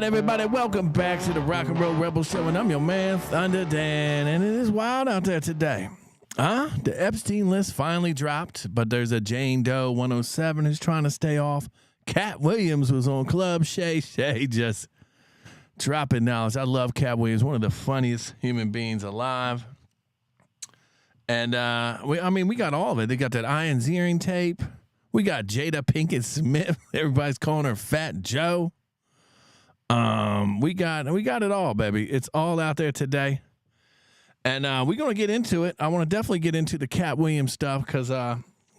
right, everybody, welcome back to the Rock and Roll Rebel Show, and I'm your man, Thunder Dan, and it is wild out there today. The Epstein list finally dropped, but there's a Jane Doe 107 who's trying to stay off. Katt Williams was on Club Shay just dropping knowledge. I love Katt Williams, one of the funniest human beings alive. And, we got all of it. They got that Iron Ziering tape. We got Jada Pinkett Smith. Everybody's calling her Fat Joe. We got it all, baby. It's all out there today. And we're going to get into it. I want to definitely get into the Katt Williams stuff because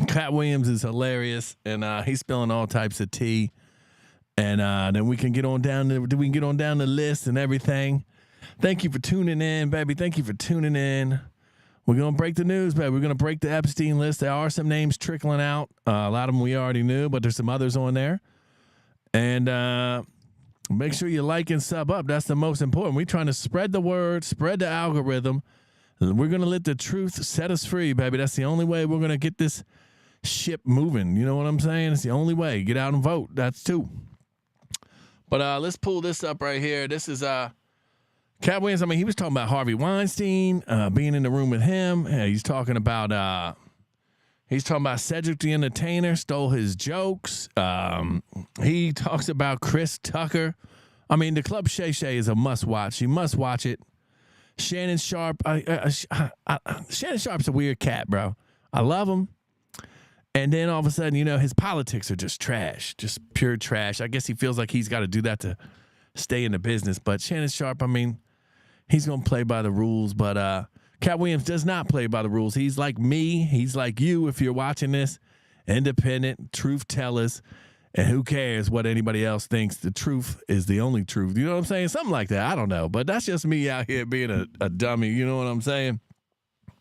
Katt Williams is hilarious, and he's spilling all types of tea. And then we can get on down the list and everything. Thank you for tuning in, baby. Thank you for tuning in. We're going to break the news, baby. We're going to break the Epstein list. There are some names trickling out. A lot of them we already knew, but there's some others on there. And make sure you like and sub up. That's the most important. We're trying to spread the word, spread the algorithm. We're going to let the truth set us free, baby. That's the only way we're going to get this ship moving. You know what I'm saying? It's the only way. Get out and vote. That's two. But let's pull this up right here. This is Katt Williams. I mean, he was talking about Harvey Weinstein, being in the room with him. He's talking about Cedric the Entertainer stole his jokes. He talks about Chris Tucker. I mean, the Club Shay is a must watch. You must watch it. Shannon Sharp. Shannon Sharp's a weird cat, bro. I love him. And then all of a sudden, his politics are just trash, just pure trash. I guess he feels like he's got to do that to stay in the business. But Shannon Sharp, I mean, he's going to play by the rules. But Katt Williams does not play by the rules. He's like me. He's like you if you're watching this. Independent, truth tellers. And who cares what anybody else thinks? The truth is the only truth. You know what I'm saying? Something like that. I don't know. But that's just me out here being a dummy. You know what I'm saying?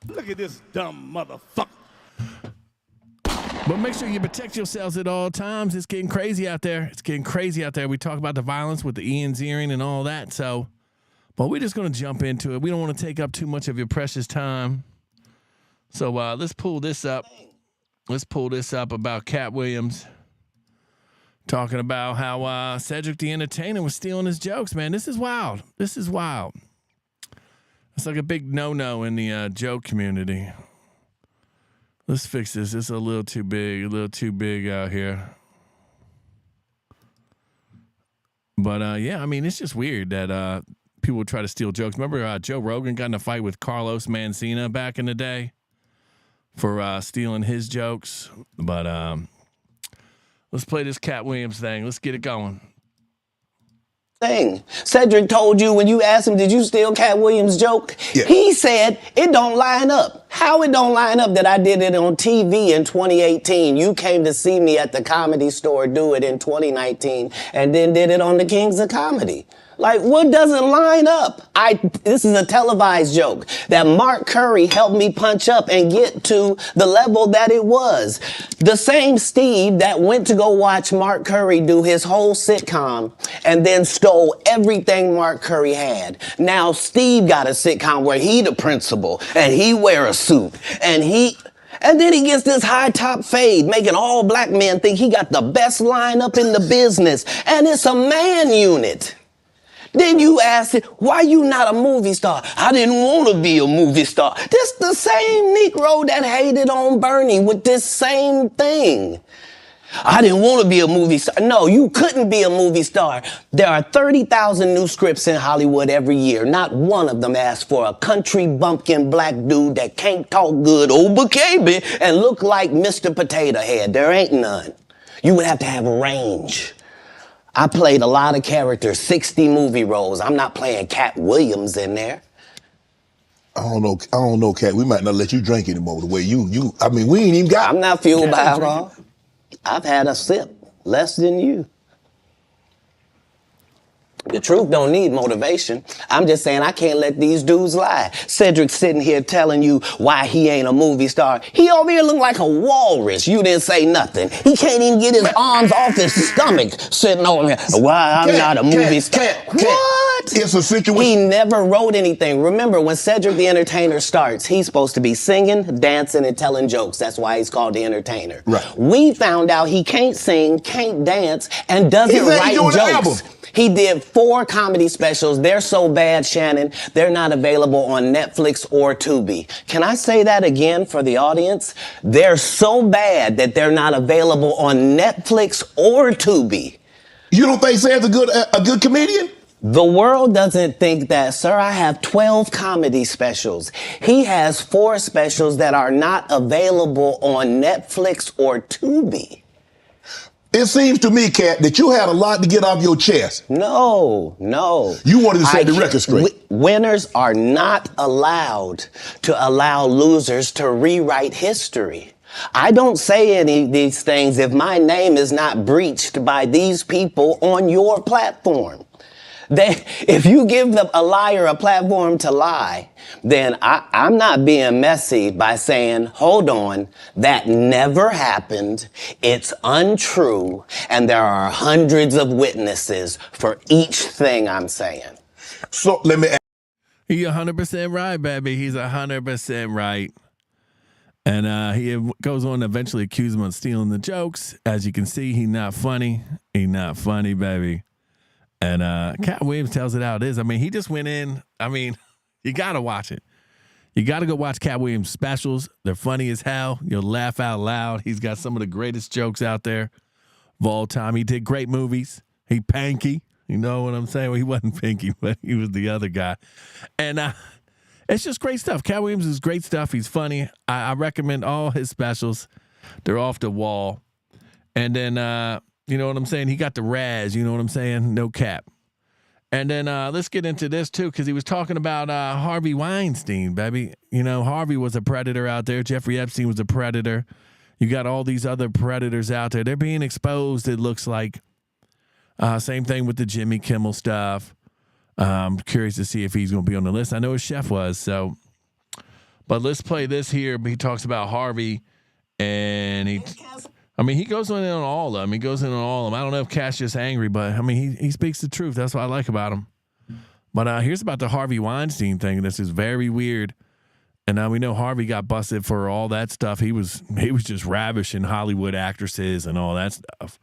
Look at this dumb motherfucker. But make sure you protect yourselves at all times. It's getting crazy out there. We talk about the violence with the Ian Ziering and all that. But we're just going to jump into it. We don't want to take up too much of your precious time. So let's pull this up. Let's pull this up about Katt Williams talking about how Cedric the Entertainer was stealing his jokes, man. This is wild. It's like a big no-no in the joke community. Let's fix this. It's a little too big out here. But, yeah, I mean, it's just weird that people try to steal jokes. Remember Joe Rogan got in a fight with Carlos Mancina back in the day for stealing his jokes? But let's play this Katt Williams thing. Let's get it going. Cedric told you when you asked him, did you steal Katt Williams' joke? Yeah. He said, it don't line up. How it don't line up that I did it on TV in 2018? You came to see me at the Comedy Store do it in 2019 and then did it on the Kings of Comedy. Like, what doesn't line up? This is a televised joke that Mark Curry helped me punch up and get to the level that it was. The same Steve that went to go watch Mark Curry do his whole sitcom and then stole everything Mark Curry had. Now Steve got a sitcom where he the principal and he wear a suit and then he gets this high top fade, making all black men think he got the best lineup in the business. And it's a man unit. Then you asked it, why you not a movie star? I didn't want to be a movie star. This the same Negro that hated on Bernie with this same thing. I didn't want to be a movie star. No, you couldn't be a movie star. There are 30,000 new scripts in Hollywood every year. Not one of them asks for a country bumpkin black dude that can't talk good, baby, and look like Mr. Potato Head. There ain't none. You would have to have range. I played a lot of characters, 60 movie roles. I'm not playing Katt Williams in there. I don't know, Katt. We might not let you drink anymore the way I mean, we ain't even got... I'm not fueled by alcohol. I've had a sip, less than you. The truth don't need motivation. I'm just saying I can't let these dudes lie. Cedric's sitting here telling you why he ain't a movie star. He over here look like a walrus. You didn't say nothing. He can't even get his arms off his stomach sitting over here. Why I'm not a movie star. What? It's a situation. He never wrote anything. Remember, when Cedric the Entertainer starts, he's supposed to be singing, dancing, and telling jokes. That's why he's called the Entertainer. Right. We found out he can't sing, can't dance, and doesn't write jokes. He did 4 comedy specials. They're so bad, Shannon, they're not available on Netflix or Tubi. Can I say that again for the audience? They're so bad that they're not available on Netflix or Tubi. You don't think Sam's a good comedian? The world doesn't think that, sir. I have 12 comedy specials. He has 4 specials that are not available on Netflix or Tubi. It seems to me, Katt, that you had a lot to get off your chest. No. You wanted to set the record straight. Winners are not allowed to allow losers to rewrite history. I don't say any of these things if my name is not breached by these people on your platform. If you give a liar a platform to lie, then I'm not being messy by saying, hold on, that never happened, it's untrue, and there are hundreds of witnesses for each thing I'm saying. So let me ask. He's 100% right, baby. He's 100% right. And he goes on to eventually accuse him of stealing the jokes. As you can see, he's not funny. He's not funny, baby. And Katt Williams tells it how it is. I mean, he just went in. I mean, you got to watch it. You got to go watch Katt Williams' specials. They're funny as hell. You'll laugh out loud. He's got some of the greatest jokes out there of all time. He did great movies. He Panky. You know what I'm saying? Well, he wasn't Pinky, but he was the other guy. And it's just great stuff. Katt Williams is great stuff. He's funny. I recommend all his specials. They're off the wall. And then... you know what I'm saying? He got the Raz, you know what I'm saying? No cap. And then let's get into this, too, because he was talking about Harvey Weinstein, baby. You know, Harvey was a predator out there. Jeffrey Epstein was a predator. You got all these other predators out there. They're being exposed, it looks like. Same thing with the Jimmy Kimmel stuff. I'm curious to see if he's going to be on the list. I know his chef was, so. But let's play this here. He talks about Harvey, and he goes in on all of them. He goes in on all of them. I don't know if Katt's just angry, but, I mean, he speaks the truth. That's what I like about him. But here's about the Harvey Weinstein thing. This is very weird. And we know Harvey got busted for all that stuff. He was just ravishing Hollywood actresses and all that stuff.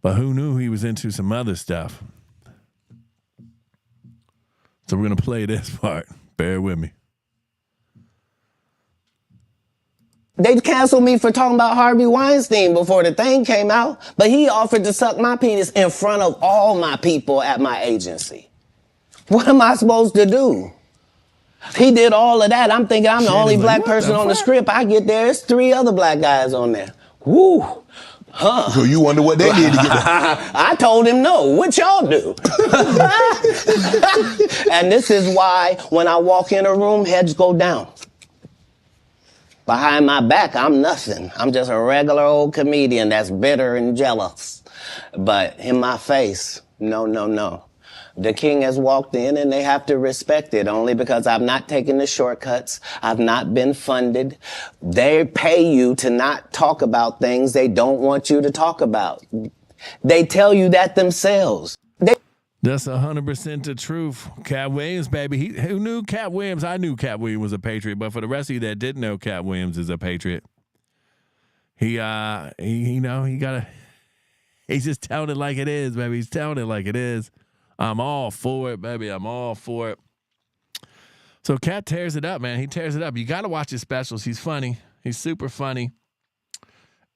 But who knew he was into some other stuff? So we're going to play this part. Bear with me. They canceled me for talking about Harvey Weinstein before the thing came out, but he offered to suck my penis in front of all my people at my agency. What am I supposed to do? He did all of that. I'm thinking I'm the only black person on the script. I get there, there's 3 other black guys on there. Woo. Huh. So you wonder what they did to get there. I told him no. What y'all do? And this is why when I walk in a room, heads go down. Behind my back, I'm nothing. I'm just a regular old comedian that's bitter and jealous. But in my face, no. The king has walked in and they have to respect it only because I've not taken the shortcuts. I've not been funded. They pay you to not talk about things they don't want you to talk about. They tell you that themselves. That's 100% the truth. Katt Williams, baby. Who knew Katt Williams? I knew Katt Williams was a patriot, but for the rest of you that didn't know Katt Williams is a patriot, he's just telling it like it is, baby. He's telling it like it is. I'm all for it, baby. I'm all for it. So Katt tears it up, man. He tears it up. You got to watch his specials. He's funny. He's super funny.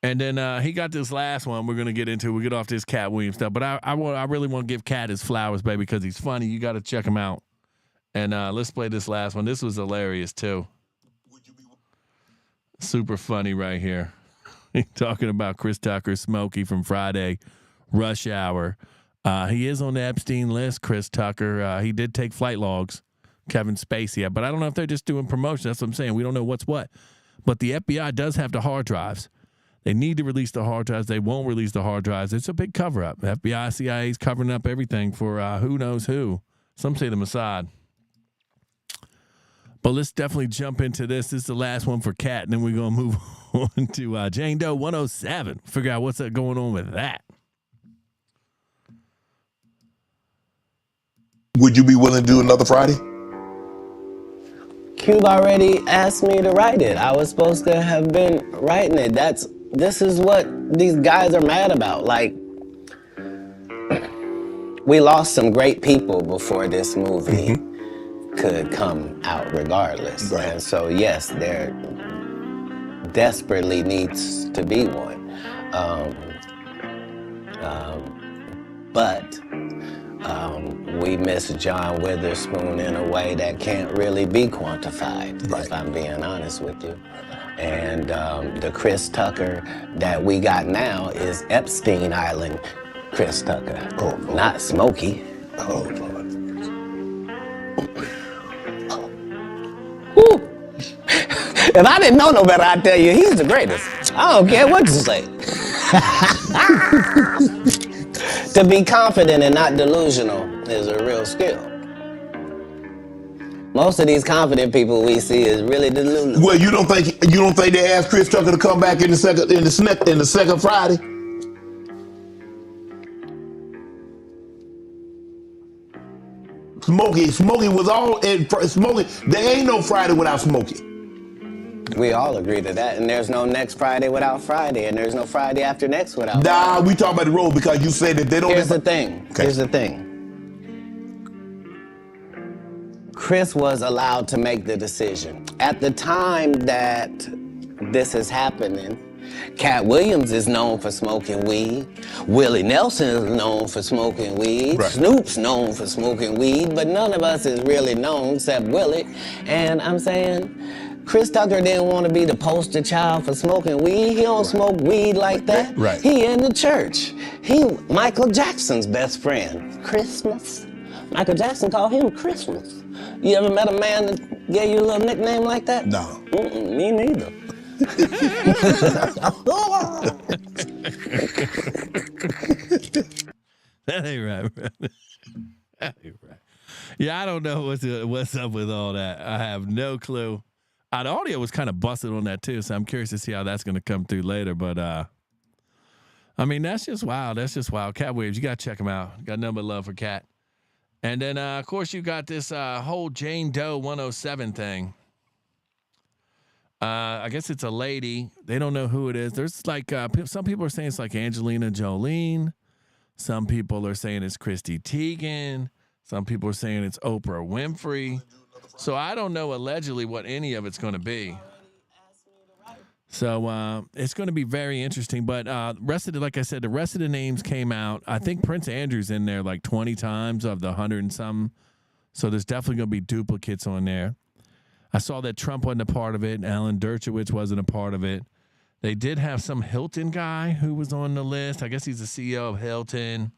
And then he got this last one we're going to get into. We'll get off this Katt Williams stuff. But I really want to give Katt his flowers, baby, because he's funny. You got to check him out. And let's play this last one. This was hilarious, too. Super funny right here. He's talking about Chris Tucker, Smokey from Friday, Rush Hour. He is on the Epstein list, Chris Tucker. He did take flight logs, Kevin Spacey. But I don't know if they're just doing promotion. That's what I'm saying. We don't know what's what. But the FBI does have the hard drives. They need to release the hard drives. They won't release the hard drives. It's a big cover-up. The FBI, CIA is covering up everything for who knows who. Some say the Mossad. But let's definitely jump into this. This is the last one for Katt, and then we're going to move on to Jane Doe 107. Figure out what's going on with that. Would you be willing to do another Friday? Cube already asked me to write it. I was supposed to have been writing it. This is what these guys are mad about. Like, we lost some great people before this movie could come out regardless. Right. And so, yes, there desperately needs to be one. But we miss John Witherspoon in a way that can't really be quantified, if I'm being honest with you. And the Chris Tucker that we got now is Epstein Island Chris Tucker, not Smokey. Oh, Lord. Woo. If I didn't know no better, I'd tell you he's the greatest. I don't care what you say. To be confident and not delusional is a real skill. Most of these confident people we see is really delusional. Well, you don't think they asked Chris Tucker to come back in the second Friday? Smokey was all in Smokey. There ain't no Friday without Smokey. We all agree to that, and there's no next Friday without Friday, and there's no Friday after next without Friday. Nah, we talk about the road because you said that they don't. Here's the thing. Okay. Here's the thing. Chris was allowed to make the decision. At the time that this is happening, Katt Williams is known for smoking weed. Willie Nelson is known for smoking weed. Right. Snoop's known for smoking weed, but none of us is really known except Willie. And I'm saying, Chris Tucker didn't want to be the poster child for smoking weed. He don't smoke weed like that. Right. He in the church. He Michael Jackson's best friend. Christmas. Michael Jackson called him Christmas. You ever met a man that gave you a little nickname like that? No. Me neither. That ain't right, bro. That ain't right. Yeah, I don't know what's up with all that. I have no clue. The audio was kind of busted on that too, so I'm curious to see how that's going to come through later. But I mean, that's just wild. That's just wild. Katt Williams, you got to check him out. Got nothing but love for Katt. And then, of course, you got this whole Jane Doe 107 thing. I guess it's a lady. They don't know who it is. There's like some people are saying it's like Angelina Jolie. Some people are saying it's Christy Teigen. Some people are saying it's Oprah Winfrey. So I don't know allegedly what any of it's going to be. So it's going to be very interesting. But like I said, the rest of the names came out. I think Prince Andrew's in there like 20 times of the 100 and something. So there's definitely going to be duplicates on there. I saw that Trump wasn't a part of it. Alan Dershowitz wasn't a part of it. They did have some Hilton guy who was on the list. I guess he's the CEO of Hilton.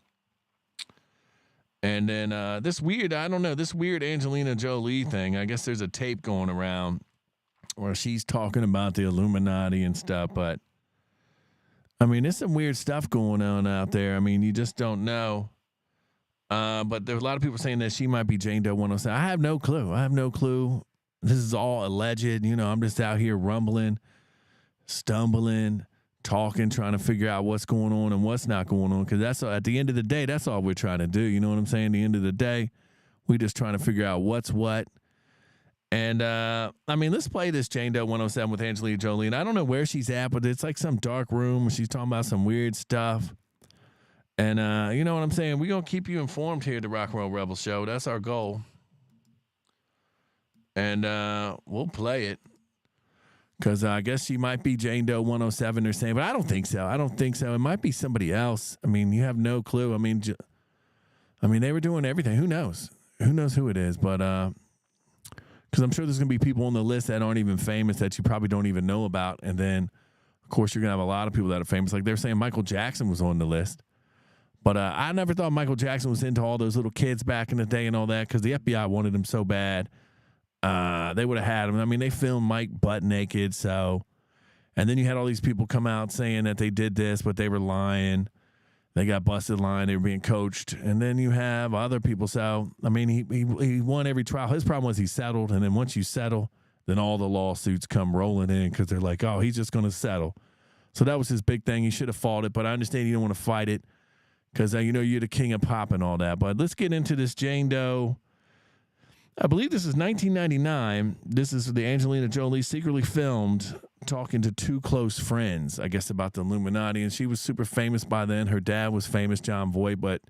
And then this weird Angelina Jolie thing. I guess there's a tape going around where she's talking about the Illuminati and stuff. But, I mean, there's some weird stuff going on out there. I mean, you just don't know. But there's a lot of people saying that she might be Jane Doe 107. I have no clue. This is all alleged. You know, I'm just out here rumbling, stumbling, talking, trying to figure out what's going on and what's not going on. Because that's at the end of the day, that's all we're trying to do. You know what I'm saying? At the end of the day, we're just trying to figure out what's what. And, I mean, let's play this Jane Doe 107 with Angelina Jolie. And I don't know where she's at, but it's like some dark room where she's talking about some weird stuff. And you know what I'm saying? We're going to keep you informed here at the Rock and Roll Rebel Show. That's our goal. And we'll play it. Because I guess she might be Jane Doe 107 they're saying, but I don't think so. It might be somebody else. I mean, you have no clue. I mean, they were doing everything. Who knows? Who knows who it is? But because I'm sure there's going to be people on the list that aren't even famous that you probably don't even know about. And then, of course, you're going to have a lot of people that are famous. Like they're saying Michael Jackson was on the list. But I never thought Michael Jackson was into all those little kids back in the day and all that because the FBI wanted him so bad. They would have had him. I mean, they filmed Mike butt naked. So, and then you had all these people come out saying that they did this, but they were lying. They got busted lying. They were being coached. And then you have other people. So, I mean, he won every trial. His problem was he settled. And then once you settle, then all the lawsuits come rolling in because they're like, oh, he's just going to settle. So that was his big thing. He should have fought it, but I understand you don't want to fight it because, you know, you're the king of pop and all that. But let's get into this Jane Doe. I believe this is 1999. This is the Angelina Jolie secretly filmed talking to two close friends, I guess, about the Illuminati. And she was super famous by then. Her dad was famous, John Voight, but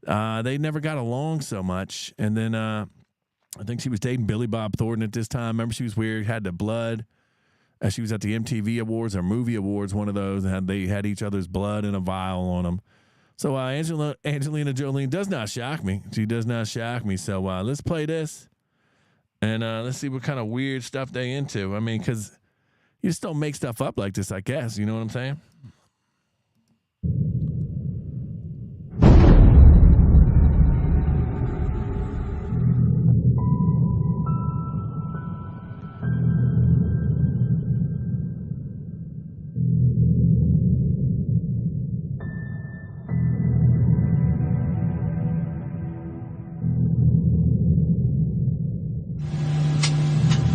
They never got along so much. And then I think she was dating Billy Bob Thornton at this time. Remember, she was weird, had the blood. She was at the MTV Awards or Movie Awards, one of those, and they had each other's blood in a vial on them. So Angelina Jolie does not shock me. She does not shock me. So let's play this, and let's see what kind of weird stuff they into. I mean, because you just don't make stuff up like this, I guess. You know what I'm saying?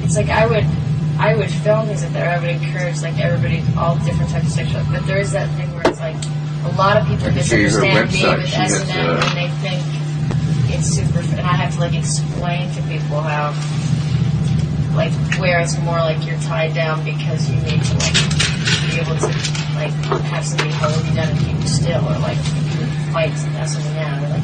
It's like I would film things like that. I would encourage like everybody, all different types of sexual. But there is that thing where it's like a lot of people misunderstand me with S&M and they think it's super. And I have to like explain to people how, like, where it's more like you're tied down because you need to like be able to like have somebody hold you down and keep you still, or like fight S&M, or like.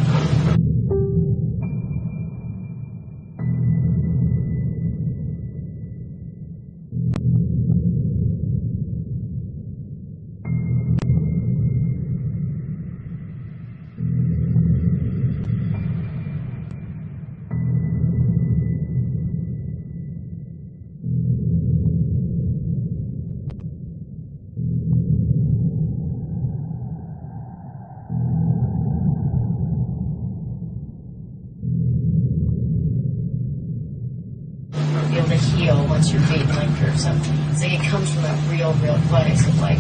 Be able to heal once you're beaten, like, or something. It's like it comes from that real place of like,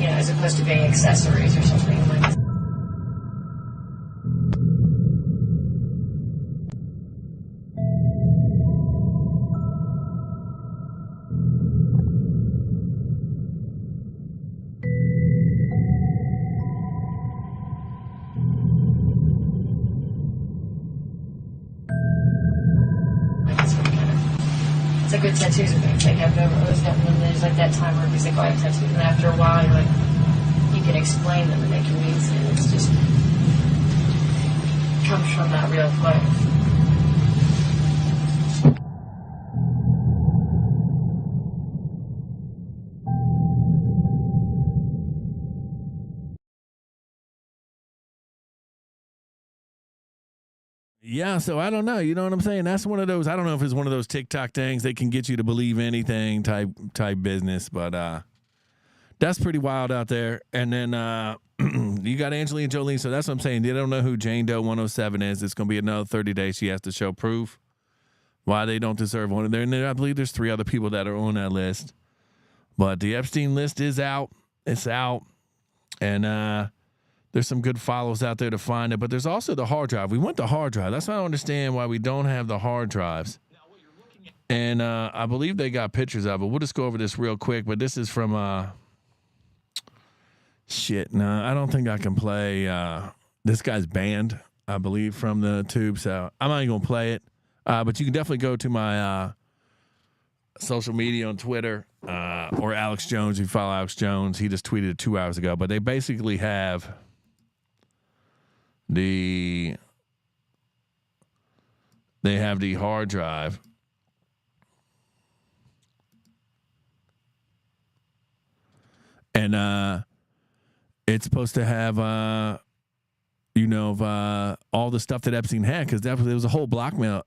you know, as opposed to being accessories or something like. It's like good tattoos and things. Like I've never always gotten them. There's like that time where he's like, oh, I have tattoos, and after a while, you're like, you can explain them and they can mean something. It's just comes from that real place. Yeah, so I don't know. You know what I'm saying? That's one of those. I don't know if it's one of those TikTok things. They can get you to believe anything type business, but that's pretty wild out there. And then you got Angelina Jolie. So that's what I'm saying. They don't know who Jane Doe 107 is. It's going to be another 30 days. She has to show proof why they don't deserve one of there. And then I believe there's 3 other people that are on that list. But the Epstein list is out. It's out. And there's some good follows out there to find it, but there's also the hard drive. We want the hard drive. That's why I don't understand why we don't have the hard drives. And I believe they got pictures of it. We'll just go over this real quick, but this is from shit. No, I don't think I can play. This guy's banned, I believe, from the tube, so I'm not even gonna play it. But you can definitely go to my social media on Twitter or Alex Jones. If you follow Alex Jones, he just tweeted it 2 hours ago. But they basically have the hard drive, and it's supposed to have all the stuff that Epstein had, because it was a whole blackmail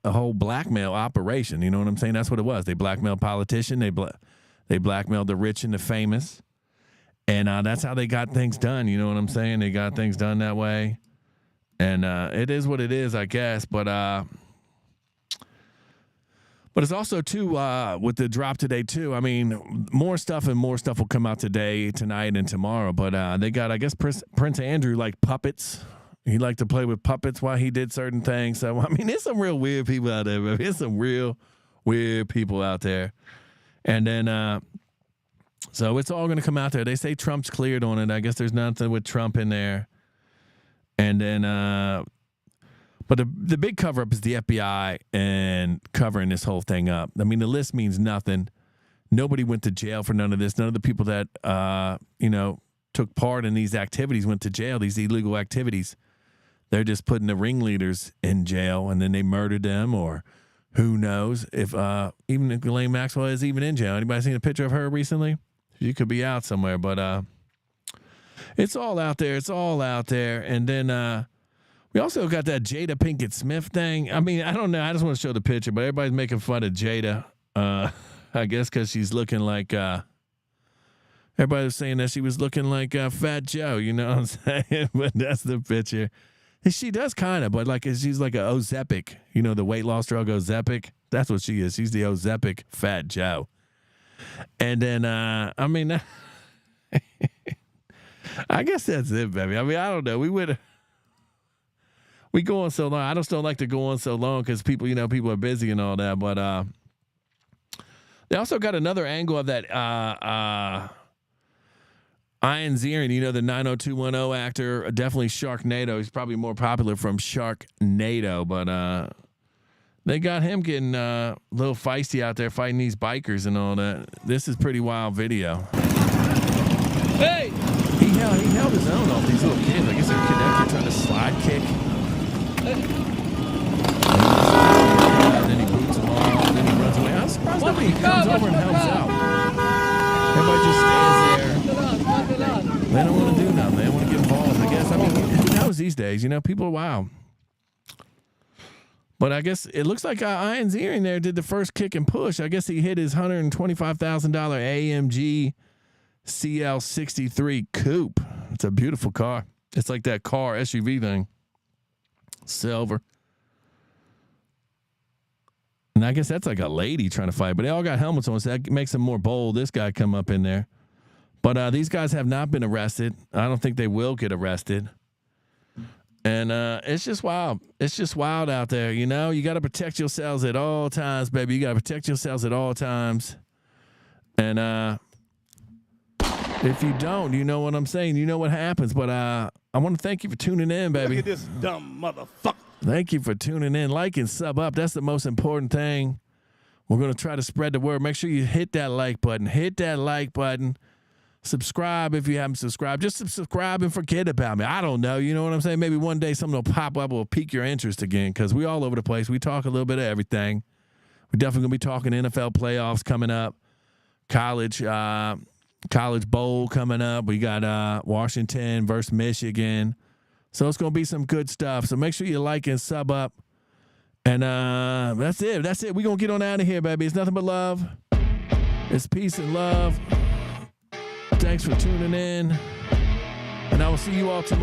operation. You know what I'm saying? That's what it was. They blackmailed politicians. They blackmailed the rich and the famous, and that's how they got things done. You know what I'm saying? They got things done that way. And it is what it is, I guess. But it's also, too, with the drop today, too. I mean, more stuff will come out today, tonight, and tomorrow. But they got, I guess, Prince Andrew like puppets. He liked to play with puppets while he did certain things. So, I mean, there's some real weird people out there, bro. There's some real weird people out there. And then, so it's all going to come out there. They say Trump's cleared on it. I guess there's nothing with Trump in there. And then, but the big cover up is the FBI and covering this whole thing up. I mean, the list means nothing. Nobody went to jail for none of this. None of the people that, took part in these activities went to jail, these illegal activities. they're just putting the ringleaders in jail and then they murdered them, or who knows if even if Ghislaine Maxwell is even in jail. Anybody seen a picture of her recently? She could be out somewhere, but it's all out there. It's all out there. And then we also got that Jada Pinkett Smith thing. I mean, I don't know. I just want to show the picture, but everybody's making fun of Jada. I guess because she's looking like everybody was saying that she was looking like Fat Joe. You know what I'm saying? But that's the picture. And she does kind of, but like she's like a Ozempic. You know, the weight loss drug Ozempic. That's what she is. She's the Ozempic Fat Joe. And then I mean, I guess that's it, baby. I mean, I don't know. We go on so long. I just don't like to go on so long because people, you know, people are busy and all that. But they also got another angle of that Ian Ziering, you know, the 90210 actor, definitely Sharknado. He's probably more popular from Sharknado, but they got him getting a little feisty out there fighting these bikers and all that. This is pretty wild video. Hey! He held his own off these little kids. I guess they're connected, trying to slide kick. And then he boots them off, and then he runs away. I'm surprised nobody comes over and helps out. Everybody just stands there. They don't want to do nothing. They don't want to get involved, I guess. I mean, who knows these days? You know, people are wild. But I guess it looks like Ian Ziering there did the first kick and push. I guess he hit his $125,000 AMG CL63 coupe. It's a beautiful car. It's like that car SUV thing. Silver. And I guess that's like a lady trying to fight, but they all got helmets on, so that makes them more bold. This guy come up in there. But these guys have not been arrested. I don't think they will get arrested. And it's just wild. It's just wild out there, you know? You got to protect yourselves at all times, baby. You got to protect yourselves at all times. And if you don't, you know what I'm saying. You know what happens. But I want to thank you for tuning in, baby. Look at this dumb motherfucker. Thank you for tuning in. Like and sub up. That's the most important thing. We're going to try to spread the word. Make sure you hit that like button. Hit that like button. Subscribe if you haven't subscribed. Just subscribe and forget about me. I don't know. You know what I'm saying? Maybe one day something will pop up, will pique your interest again, because we all over the place. We talk a little bit of everything. We're definitely going to be talking NFL playoffs coming up. College bowl coming up. We got Washington versus Michigan. So it's going to be some good stuff. So make sure you like and sub up. And that's it. That's it. We're going to get on out of here, baby. It's nothing but love. It's peace and love. Thanks for tuning in. And I will see you all tomorrow.